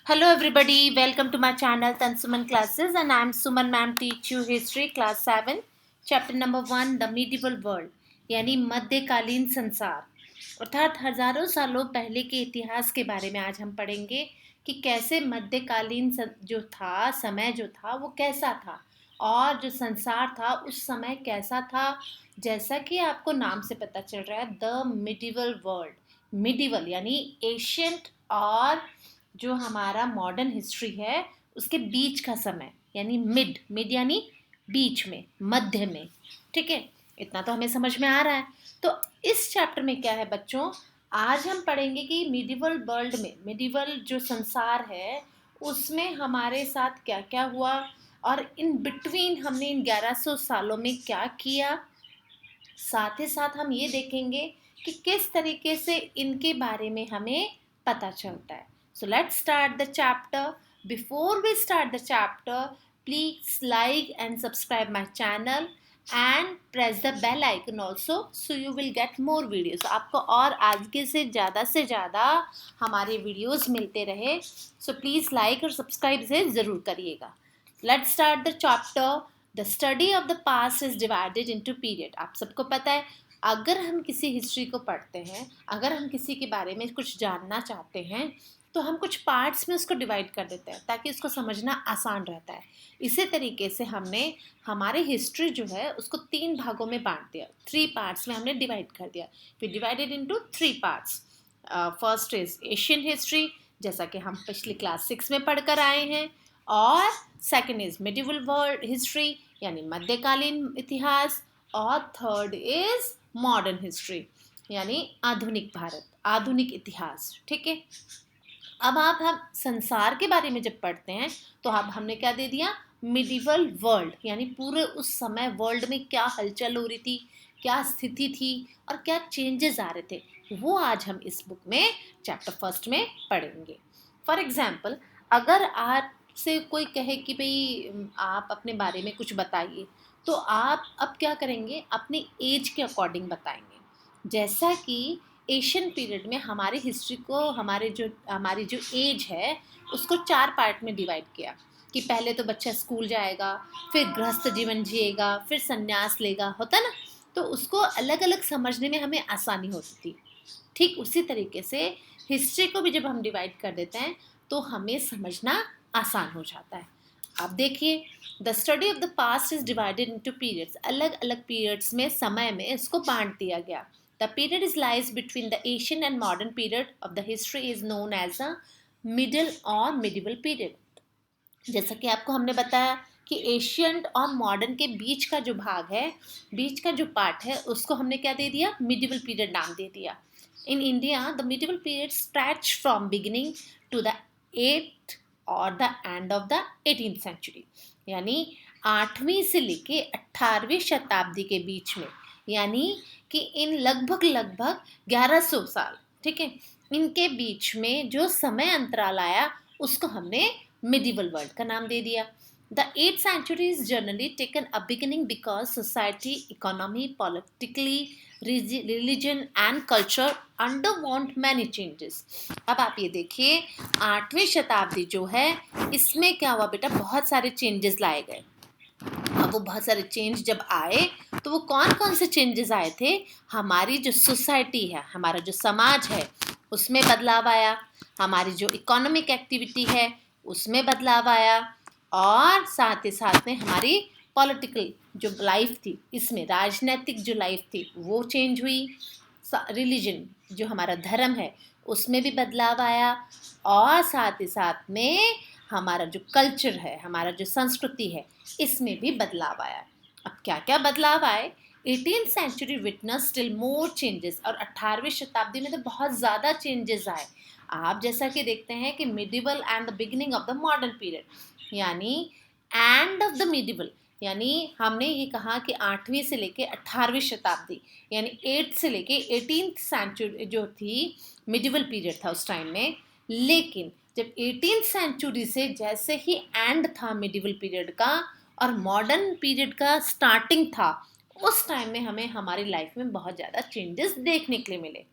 Hello everybody, welcome to my channel Tansuman Classes and I am Suman ma'am teach you history class 7 chapter number 1 the medieval world यानी मध्यकालीन संसार अर्थात हजारों सालों पहले के इतिहास के बारे में आज हम पढ़ेंगे कि कैसे मध्यकालीन जो था समय जो था वो कैसा था और जो संसार था उस समय कैसा था। जैसा कि आपको नाम से पता चल रहा है द मिडिवल वर्ल्ड, मिडिवल यानी एशियंट और जो हमारा मॉडर्न हिस्ट्री है उसके बीच का समय यानी मिड मिड यानी बीच में मध्य में। ठीक है, इतना तो हमें समझ में आ रहा है। तो इस चैप्टर में क्या है बच्चों, आज हम पढ़ेंगे कि मिडिवल वर्ल्ड में मिडिवल जो संसार है उसमें हमारे साथ क्या क्या हुआ और इन बिटवीन हमने इन 1100 सालों में क्या किया। साथ ही साथ हम ये देखेंगे कि किस तरीके से इनके बारे में हमें पता चलता है। So let's start the chapter. Before we start the chapter, please like and subscribe my channel and press the bell icon also so you will get more videos. आपको और आगे से ज़्यादा हमारे वीडियोस मिलते रहे, सो प्लीज़ लाइक और subscribe से ज़रूर करिएगा। Let's start the chapter. The study of the past is divided into period. आप सबको पता है अगर हम किसी हिस्ट्री को पढ़ते हैं, अगर हम किसी के बारे में कुछ जानना चाहते हैं तो हम कुछ पार्ट्स में उसको डिवाइड कर देते हैं ताकि उसको समझना आसान रहता है। इसी तरीके से हमने हमारी हिस्ट्री जो है उसको 3 भागों में बांट दिया, 3 पार्ट्स में हमने डिवाइड कर दिया। फिर divided into 3 parts. First is Asian history, जैसा कि हम पिछली क्लास 6 में पढ़कर आए हैं, और second is medieval world history यानी मध्यकालीन इतिहास, और थर्ड इज मॉडर्न हिस्ट्री यानी आधुनिक भारत, आधुनिक इतिहास। ठीक है, अब आप हम संसार के बारे में जब पढ़ते हैं तो अब हमने क्या दे दिया, मिडिवल वर्ल्ड यानी पूरे उस समय वर्ल्ड में क्या हलचल हो रही थी, क्या स्थिति थी और क्या चेंजेस आ रहे थे, वो आज हम इस बुक में चैप्टर फर्स्ट में पढ़ेंगे। फॉर एग्जाम्पल, अगर आपसे कोई कहे कि भाई आप अपने बारे में कुछ बताइए, तो आप अब क्या करेंगे, अपनी एज के अकॉर्डिंग बताएंगे। जैसा कि एशियन पीरियड में हमारी हिस्ट्री को हमारी जो एज है उसको 4 पार्ट में डिवाइड किया कि पहले तो बच्चा स्कूल जाएगा, फिर गृहस्थ जीवन जिएगा, फिर संन्यास लेगा, होता ना, तो उसको अलग अलग समझने में हमें आसानी होती थी। ठीक उसी तरीके से हिस्ट्री को भी जब हम डिवाइड कर देते हैं तो हमें समझना आसान हो जाता है। अब देखिए, the study of the past is divided into periods. अलग अलग पीरियड्स में समय में इसको बांट दिया गया। The period is lies between the ancient and modern period of the history is known as a middle or medieval period. जैसा कि आपको हमने बताया कि एशियंट और मॉडर्न के बीच का जो भाग है, बीच का जो पार्ट है, उसको हमने क्या दे दिया, मिडिवल पीरियड नाम दे दिया। In India the medieval period stretch from beginning to the 8th और the end of the 18th century, यानी 8वीं से लेके 18वीं शताब्दी के बीच में, यानी कि इन लगभग 1100 साल, ठीक है, इनके बीच में जो समय अंतराल आया उसको हमने मिडिवल वर्ल्ड का नाम दे दिया। The 8th century is generally taken a beginning because society, economy, politically, religion and culture underwent many changes. अब आप ये देखिए, 8वीं शताब्दी जो है इसमें क्या हुआ बेटा, बहुत सारे चेंजेस लाए गए। अब वो बहुत सारे चेंज जब आए तो वो कौन कौन से चेंजेस आए थे, हमारी जो सोसाइटी है, हमारा जो समाज है उसमें बदलाव आया, हमारी जो इकोनॉमिक एक्टिविटी है उसमें बदलाव आया, और साथ ही साथ में हमारी पॉलिटिकल जो लाइफ थी, इसमें राजनीतिक जो लाइफ थी वो चेंज हुई। रिलीजन जो हमारा धर्म है उसमें भी बदलाव आया, और साथ ही साथ में हमारा जो कल्चर है, हमारा जो संस्कृति है, इसमें भी बदलाव आया। अब क्या क्या बदलाव आए, 18th century witness still more changes, और 18वीं शताब्दी में तो बहुत ज़्यादा चेंजेस आए। आप जैसा कि देखते हैं कि medieval and the beginning of the modern period, यानी एंड ऑफ द मिडिवल, यानी हमने ये कहा कि 8वीं से लेके 18वीं शताब्दी, यानी 8 से लेके 18th सेंचुरी जो थी मिडिवल पीरियड था उस टाइम में। लेकिन जब 18th सेंचुरी से जैसे ही एंड था मिडिवल पीरियड का और मॉडर्न पीरियड का स्टार्टिंग था, उस टाइम में हमें हमारी लाइफ में बहुत ज़्यादा चेंजेस देखने के लिए मिले।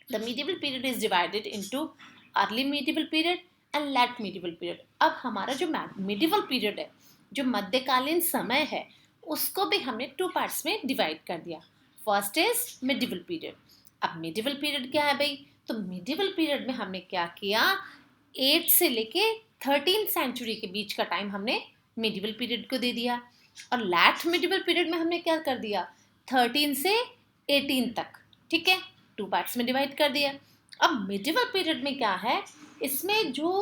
The medieval period is divided into early medieval period, and let medieval period. अब हमारा जो मिडिवल पीरियड है, जो मध्यकालीन समय है, उसको भी हमने 2 पार्ट्स में डिवाइड कर दिया। First is medieval period. अब मिडिवल पीरियड क्या है भाई? तो मिडिवल पीरियड में हमने क्या किया, 8 से लेके 13 सेंचुरी के बीच का टाइम हमने मिडिवल पीरियड को दे दिया। और लेट मिडिवल पीरियड में हमने क्या कर दिया, 13 से 18 तक। ठीक है, 2 पार्ट्स में डिवाइड कर दिया। अब मिडिवल पीरियड में क्या है, इसमें जो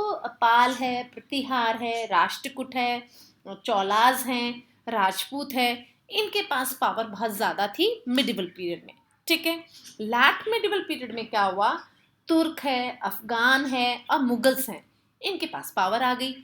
पाल है, प्रतिहार है, राष्ट्रकूट है, चौलाज हैं, राजपूत है, इनके पास पावर बहुत ज़्यादा थी मिडिवल पीरियड में। ठीक है, लेट मिडिवल पीरियड में क्या हुआ, तुर्क है, अफगान है और मुगल्स हैं, इनके पास पावर आ गई।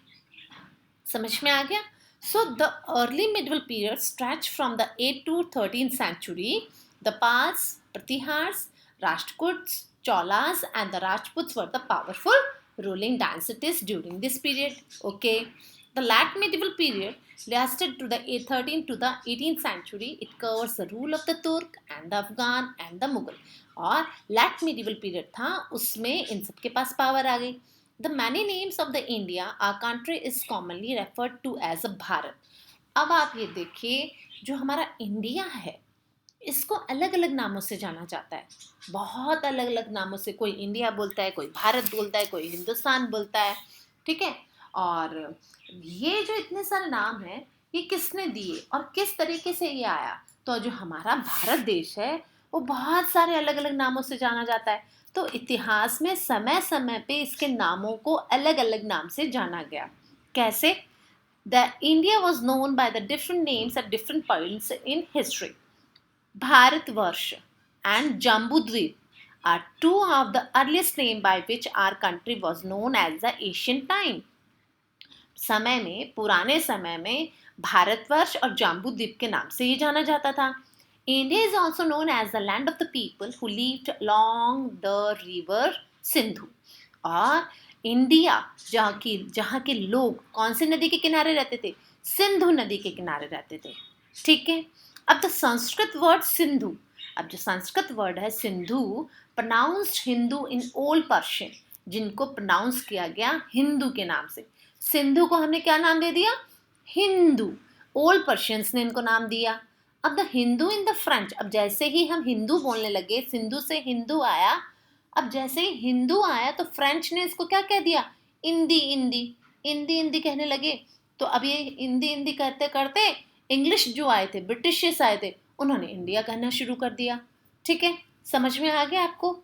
समझ में आ गया? So the early medieval period stretched from the 8th to 13th century. The Pals, Pratihars, Rashtrakuts, Cholas and the Rajputs were the powerful ruling dynasties during this period. Okay. The late medieval period lasted to the 13th to the 18th century. It covers the rule of the Turk and the Afghan and the Mughal. और late medieval period था, उसमें इन सब के पास power आ गई। The many names of the India, our country is commonly referred to as a Bharat. अब आप ये देखिए, जो हमारा इंडिया है, इसको अलग अलग नामों से जाना जाता है, बहुत अलग अलग नामों से। कोई इंडिया बोलता है, कोई भारत बोलता है, कोई हिंदुस्तान बोलता है। ठीक है, और ये जो इतने सारे नाम हैं, ये किसने दिए और किस तरीके से ये आया? तो जो हमारा भारत देश है, वो बहुत सारे अलग अलग नामों से जाना जाता है। तो इतिहास में समय समय पे इसके नामों को अलग अलग नाम से जाना गया। कैसे? The India was known by the different names at different points in history. Bharatvarsh and Jambudvip are two of the earliest names by which our country was known as the ancient time. समय में, पुराने समय में भारतवर्ष और जाम्बूद्वीप के नाम से ही जाना जाता था। India is also known as the land of the people who lived along the river Sindhu. और इंडिया, जहाँ के लोग कौन से नदी के किनारे रहते थे? सिंधु नदी के किनारे रहते थे। ठीक है, अब द संस्कृत वर्ड सिंधु, अब जो संस्कृत वर्ड है Sindhu, pronounced Hindu in old Persian, जिनको प्रोनाउंस किया गया हिंदू के नाम से। सिंधु को हमने क्या नाम दे दिया? हिंदू। ओल्ड पर्शियंस ने इनको नाम दिया। अब the Hindu in the French, अब जैसे ही हम हिंदू बोलने लगे, सिंधु से हिंदू आया, अब जैसे ही हिंदू आया तो फ्रेंच ने इसको क्या कह दिया? इंदी इंदी, इंदी इंदी कहने लगे। तो अब ये इंदी इंदी करते करते इंग्लिश जो आए थे, ब्रिटिश आए थे, उन्होंने इंडिया कहना शुरू कर दिया। ठीक है, समझ में आ गया आपको?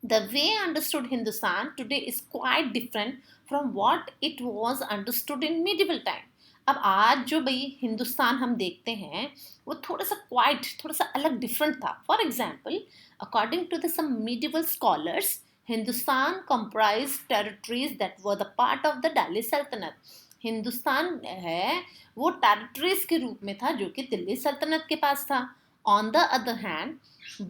The way understood Hindustan today is quite different from what it was understood in medieval time. अब आज जो भाई हिंदुस्तान हम देखते हैं, वो थोड़ा सा क्वाइट, थोड़ा सा अलग, डिफरेंट था। For example, according to the some medieval scholars, Hindustan comprised territories that were the part of the Delhi Sultanate. Hindustan है वो टेरिटरीज के रूप में था, जो कि दिल्ली सल्तनत के पास था। On the other hand,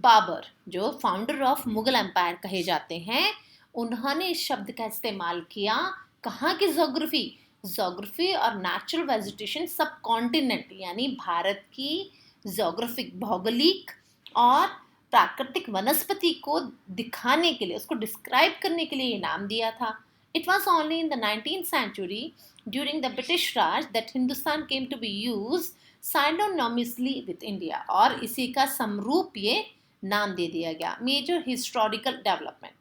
Babar, जो फाउंडर ऑफ मुगल एम्पायर कहे जाते हैं, उन्होंने इस शब्द का इस्तेमाल किया कहाँ की जोग्राफी और नेचुरल वेजिटेशन सब कॉन्टिनेंट, यानी भारत की जोग्राफिक, भौगोलिक और प्राकृतिक वनस्पति को दिखाने के लिए, उसको डिस्क्राइब करने के लिए ये नाम दिया था। It was only in the 19th century, during the British Raj, that Hindustan came to be used synonymously with India, और इसी का समरूप ये नाम दे दिया गया। Major historical development.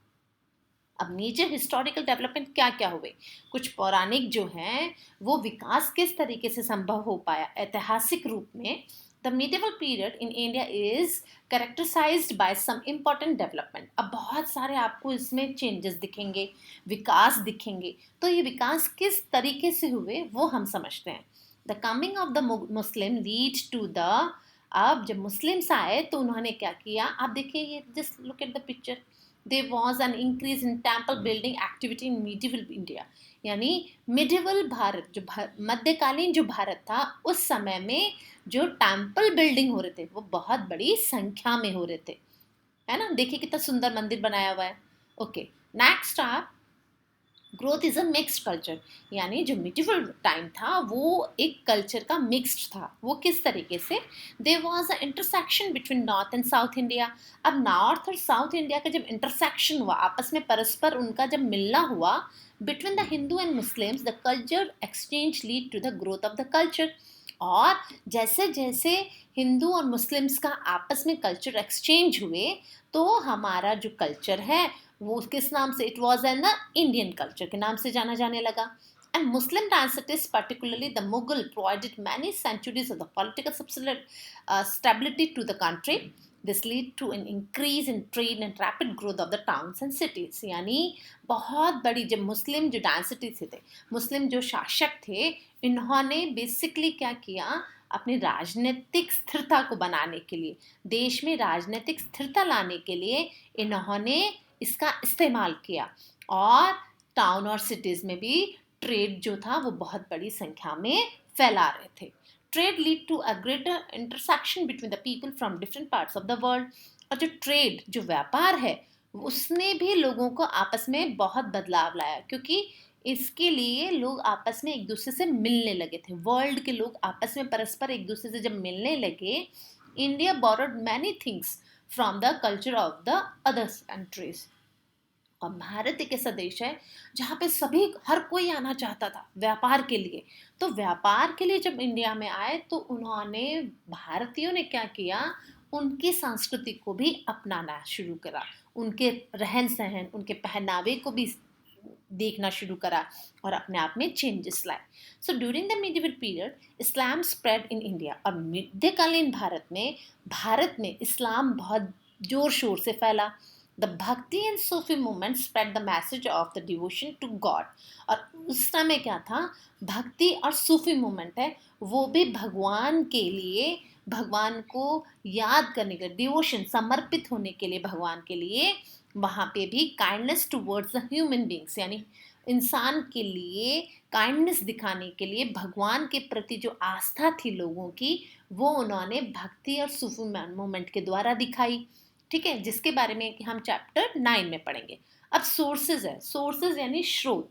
अब मेजर हिस्टोरिकल डेवलपमेंट क्या क्या हुए? कुछ पौराणिक जो हैं, वो विकास किस तरीके से संभव हो पाया ऐतिहासिक रूप में। The medieval period in India is characterized by some important development. अब बहुत सारे आपको इसमें चेंजेस दिखेंगे, विकास दिखेंगे। तो ये विकास किस तरीके से हुए वो हम समझते हैं। The coming of the Muslim lead to the, अब जब मुस्लिम्स आए तो उन्होंने क्या किया? आप देखिए, ये just look at the picture. There was an increase in temple building activity in medieval India. यानी मिडिवल भारत, जो मध्यकालीन जो भारत था, उस समय में जो टेम्पल बिल्डिंग हो रहे थे वो बहुत बड़ी संख्या में हो रहे थे, है ना? देखिए कितना सुंदर मंदिर बनाया हुआ है। ओके, नेक्स्ट आप, growth is a mixed culture, यानी जो मिडिवल टाइम था वो एक कल्चर का मिक्स्ड था। वो किस तरीके से? There was a intersection between north and south India. अब नॉर्थ और साउथ इंडिया का जब इंटरसेक्शन हुआ, आपस में परस्पर उनका जब मिलना हुआ, between the Hindu and Muslims the culture exchange lead to the growth of the culture. और जैसे जैसे हिंदू और मुस्लिम्स का आपस में कल्चर एक्सचेंज हुए तो हमारा जो कल्चर है वो किस नाम से, it was an Indian culture के नाम से जाना जाने लगा। And Muslim dynasties, particularly the Mughal, provided many centuries of the political stability to the country. This lead to an increase in trade and rapid growth of the towns and cities. यानी बहुत बड़ी, जब मुस्लिम जो dynasty थे, मुस्लिम जो शासक थे, इन्होंने बेसिकली क्या किया, अपनी राजनीतिक स्थिरता को बनाने के लिए, देश में राजनीतिक स्थिरता लाने के लिए इन्होंने इसका इस्तेमाल किया। और टाउन और सिटीज़ में भी ट्रेड जो था वो बहुत बड़ी संख्या में फैला रहे थे। Trade lead to a greater intersection between the people from different parts of the world. और जो ट्रेड, जो व्यापार है, उसने भी लोगों को आपस में बहुत बदलाव लाया, क्योंकि इसके लिए लोग आपस में एक दूसरे से मिलने लगे थे। वर्ल्ड के लोग आपस में परस्पर एक दूसरे से जब मिलने लगे, India borrowed many things from the culture of the other countries. और भारत एक ऐसा देश है जहाँ पे सभी, हर कोई आना चाहता था व्यापार के लिए। तो व्यापार के लिए जब इंडिया में आए तो उन्होंने, भारतीयों ने क्या किया, उनकी संस्कृति को भी अपनाना शुरू करा, उनके रहन सहन, उनके पहनावे को भी देखना शुरू करा और अपने आप में चेंजेस लाए। So during the medieval period Islam spread in India. और मध्यकालीन भारत में इस्लाम बहुत जोर शोर से फैला। The Bhakti and Sufi movement spread the message of the devotion to God. और उस समय क्या था, भक्ति और सूफी मूवमेंट है, वो भी भगवान के लिए, भगवान को याद करने के लिए, डिवोशन, समर्पित होने के लिए भगवान के लिए, वहाँ पे भी kindness towards the human beings, यानी इंसान के लिए काइंडनेस दिखाने के लिए, भगवान के प्रति जो आस्था थी लोगों की, वो उन्होंने भक्ति और सूफी मूवमेंट के द्वारा दिखाई। ठीक है, जिसके बारे में हम चैप्टर 9 में पढ़ेंगे। अब सोर्सेज है, सोर्सेज यानी स्रोत।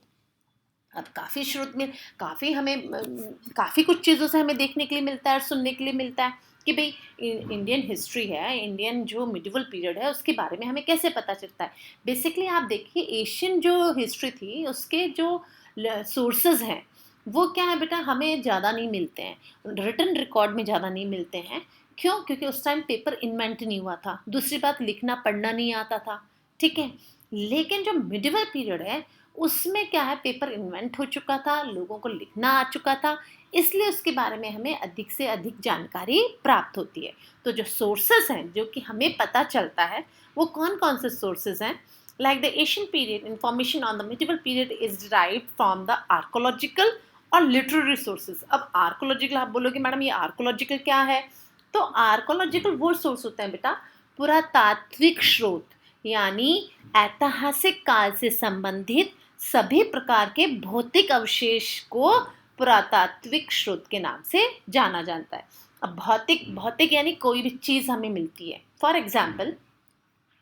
अब काफ़ी स्रोत में काफ़ी कुछ चीज़ों से हमें देखने के लिए मिलता है, सुनने के लिए मिलता है कि भाई इंडियन हिस्ट्री है, इंडियन जो मिडिवल पीरियड है उसके बारे में हमें कैसे पता चलता है। बेसिकली आप देखिए, एशियन जो हिस्ट्री थी उसके जो सोर्सेज हैं वो क्या है बेटा, हमें ज़्यादा नहीं मिलते हैं, रिटन रिकॉर्ड में ज़्यादा नहीं मिलते हैं। क्यों? क्योंकि उस टाइम पेपर इन्वेंट नहीं हुआ था, दूसरी बात लिखना पढ़ना नहीं आता था। ठीक है, लेकिन जो मिडिवल पीरियड है उसमें क्या है, पेपर इन्वेंट हो चुका था, लोगों को लिखना आ चुका था, इसलिए उसके बारे में हमें अधिक से अधिक जानकारी प्राप्त होती है। तो जो सोर्सेस हैं जो कि हमें पता चलता है वो कौन कौन से सोर्सेज हैं। Like the Asian period, information on the medieval period is derived from the archaeological और लिटरेरी सोर्सेज। अब आर्कोलॉजिकल, आप बोलोगे मैडम ये आर्कोलॉजिकल क्या है, तो आर्कोलॉजिकल वो सोर्स होते हैं बेटा, पुरातात्विक स्रोत, यानी ऐतिहासिक काल से संबंधित सभी प्रकार के भौतिक अवशेष को पुरातात्विक स्रोत के नाम से जाना जाता है। अब भौतिक यानी कोई भी चीज़ हमें मिलती है। फॉर एग्जाम्पल,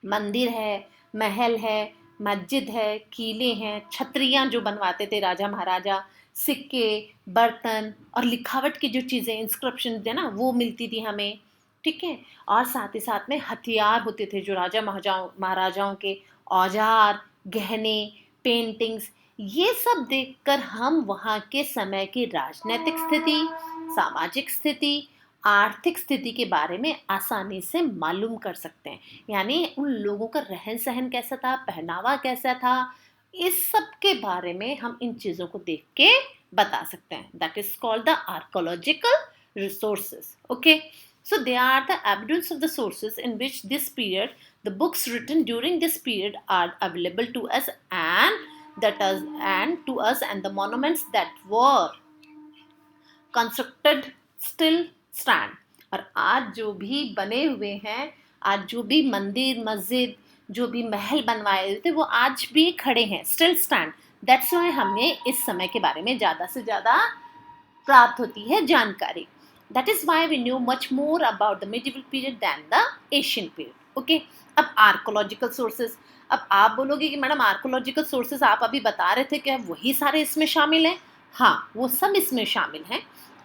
मंदिर है, महल है, मस्जिद है, किले हैं, छतरियाँ जो बनवाते थे राजा महाराजा, सिक्के, बर्तन और लिखावट की जो चीज़ें, इंस्क्रिप्शन है ना, वो मिलती थी हमें। ठीक है, और साथ ही साथ में हथियार होते थे जो राजा महाराजाओं के, औजार, गहने, पेंटिंग्स, ये सब देखकर हम वहाँ के समय की राजनीतिक स्थिति, सामाजिक स्थिति, आर्थिक स्थिति के बारे में आसानी से मालूम कर सकते हैं। यानी उन लोगों का रहन सहन कैसा था, पहनावा कैसा था, इस सब के बारे में हम इन चीज़ों को देख के बता सकते हैं। That is called the archaeological resources. Okay, so they are the evidence of the sources in which this period, the books written during this period are available to us and the monuments that were constructed still stand। और आज जो भी बने हुए हैं, आज जो भी मंदिर, मस्जिद, जो भी महल बनवाए थे वो आज भी खड़े हैं, स्टिल स्टैंड। दैट्स वाई हमें इस समय के बारे में ज़्यादा से ज़्यादा प्राप्त होती है जानकारी। That is why we knew much more about the medieval period than the Asian period. Okay? अब आर्कोलॉजिकल सोर्सेज, अब आप बोलोगे कि मैडम आर्कोलॉजिकल सोर्सेज आप अभी बता रहे थे, क्या वही सारे इसमें शामिल हैं? हाँ, वो सब इसमें शामिल हैं।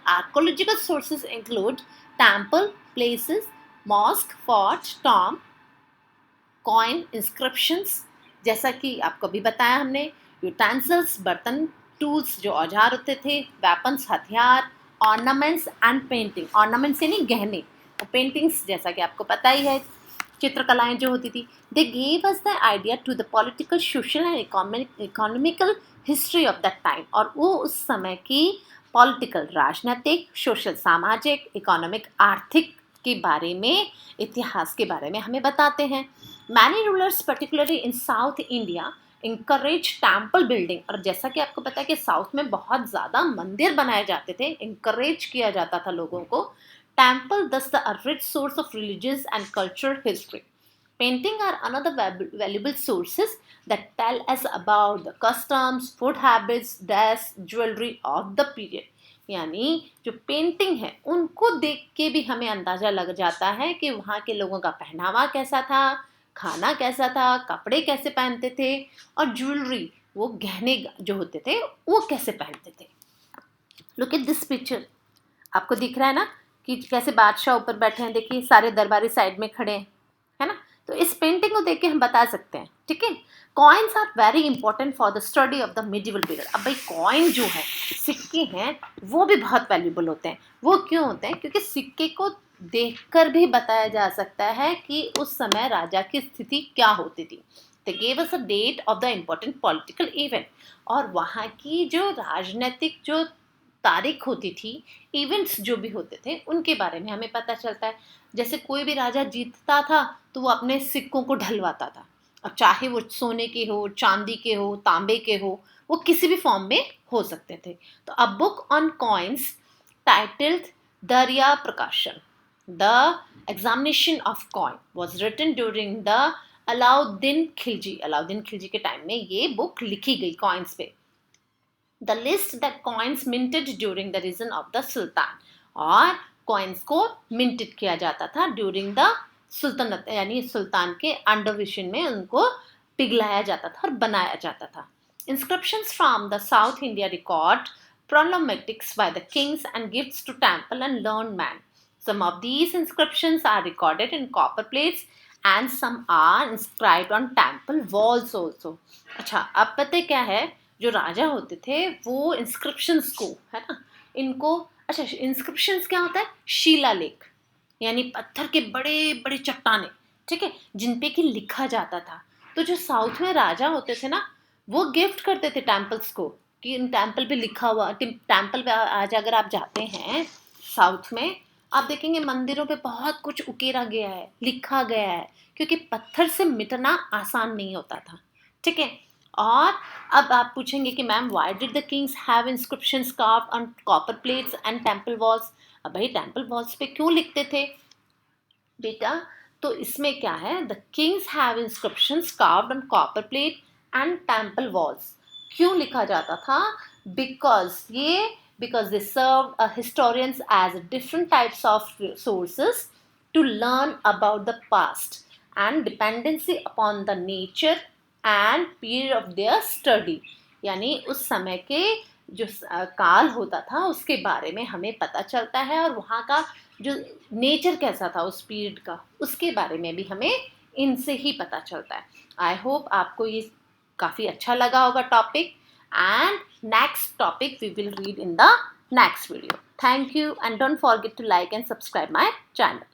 Archaeological sources include temple, places, mosque, fort, tomb, coin, inscriptions, जैसा कि आपको भी बताया हमने, यूटेंसिल्स बर्तन, टूल्स जो औजार होते थे, वेपन्स हथियार, ऑर्नामेंट्स एंड पेंटिंग, ऑर्नामेंट्स यानी गहने, और पेंटिंग्स जैसा कि आपको पता ही है चित्रकलाएं जो होती थी. They gave us the idea to the political, social and economical history of that time. और वो उस समय की पॉलिटिकल, राजनीतिक, सोशल सामाजिक, इकोनॉमिक आर्थिक के बारे में, इतिहास के बारे में हमें बताते हैं. Many rulers particularly in south India encourage temple building. और जैसा कि आपको पता है कि साउथ में बहुत ज़्यादा मंदिर बनाए जाते थे, इंकरेज किया जाता था लोगों को. Temple thus the a rich source of religious and cultural history. Painting are another valuable sources that tell us about the customs, food habits, dress, jewelry of the period. यानी जो पेंटिंग है उनको देख के भी हमें अंदाज़ा लग जाता है कि वहाँ के लोगों का पहनावा कैसा था, खाना कैसा था, कपड़े कैसे पहनते थे, और ज्वेलरी, वो गहने जो होते थे वो कैसे पहनते थे. Look at this picture. आपको दिख रहा है ना कि कैसे बादशाह ऊपर बैठे हैं, देखिए सारे दरबारी साइड में खड़े हैं, है ना. तो इस पेंटिंग को देख के हम बता सकते हैं. ठीक है. Coins are very important for the study of the medieval period. अब भाई कॉइन जो है, सिक्के हैं, वो भी बहुत वैल्यूबल होते हैं. वो क्यों होते हैं? क्योंकि सिक्के को देखकर भी बताया जा सकता है कि उस समय राजा की स्थिति क्या होती थी. They gave us a date of the important political event. और वहाँ की जो राजनीतिक जो तारीख होती थी, इवेंट्स जो भी होते थे, उनके बारे में हमें पता चलता है. जैसे कोई भी राजा जीतता था तो वो अपने सिक्कों को ढलवाता था. अब चाहे वो सोने के हो, चांदी के हो, तांबे के हो, वो किसी भी फॉर्म में हो सकते थे. तो a book on coins titled Dariya Prakashan, the examination of coin, was written during the Alauddin Khilji. Alauddin Khilji के टाइम में ये बुक लिखी गई कॉइन्स पे. The list that coins minted during the reign of the Sultan. और coins को minted किया जाता था during the सुल्तनत, यानी सुल्तान के अंडरविशन में उनको पिघलाया जाता था और बनाया जाता था. Inscriptions from the South India record problematics by the kings and gifts to temple and learned man. Some of these inscriptions are recorded in copper plates and some are inscribed on temple walls also. अच्छा, अब पता क्या है, जो राजा होते थे वो inscriptions को, है ना, इनको, अच्छा इंस्क्रिप्शंस क्या होता है? शिलालेख, यानी पत्थर के बड़े बड़े चट्टाने, ठीक है, जिन पे कि लिखा जाता था. तो जो साउथ में राजा होते थे ना, वो गिफ्ट करते थे टेम्पल्स को कि इन टेम्पल पे लिखा हुआ. टेम्पल पे आज अगर आप जाते हैं साउथ में, आप देखेंगे मंदिरों पे बहुत कुछ उकेरा गया है, लिखा गया है, क्योंकि पत्थर से मिटना आसान नहीं होता था. ठीक है. और अब आप पूछेंगे कि ma'am why did the kings have inscriptions carved on copper plates and temple walls. अब भाई टेम्पल वॉल्स पे क्यों लिखते थे बेटा? तो इसमें क्या है, the kings have inscriptions carved on copper plate and temple walls. क्यों लिखा जाता था? Because they serve historians as different types of sources to learn about the past and dependency upon the nature and period of their study. यानी उस समय के जो काल होता था उसके बारे में हमें पता चलता है, और वहाँ का जो नेचर कैसा था उस पीरियड का, उसके बारे में भी हमें इनसे ही पता चलता है. आई होप आपको ये काफ़ी अच्छा लगा होगा topic, and next topic we will read in the next video. Thank you and don't forget to like and subscribe my channel.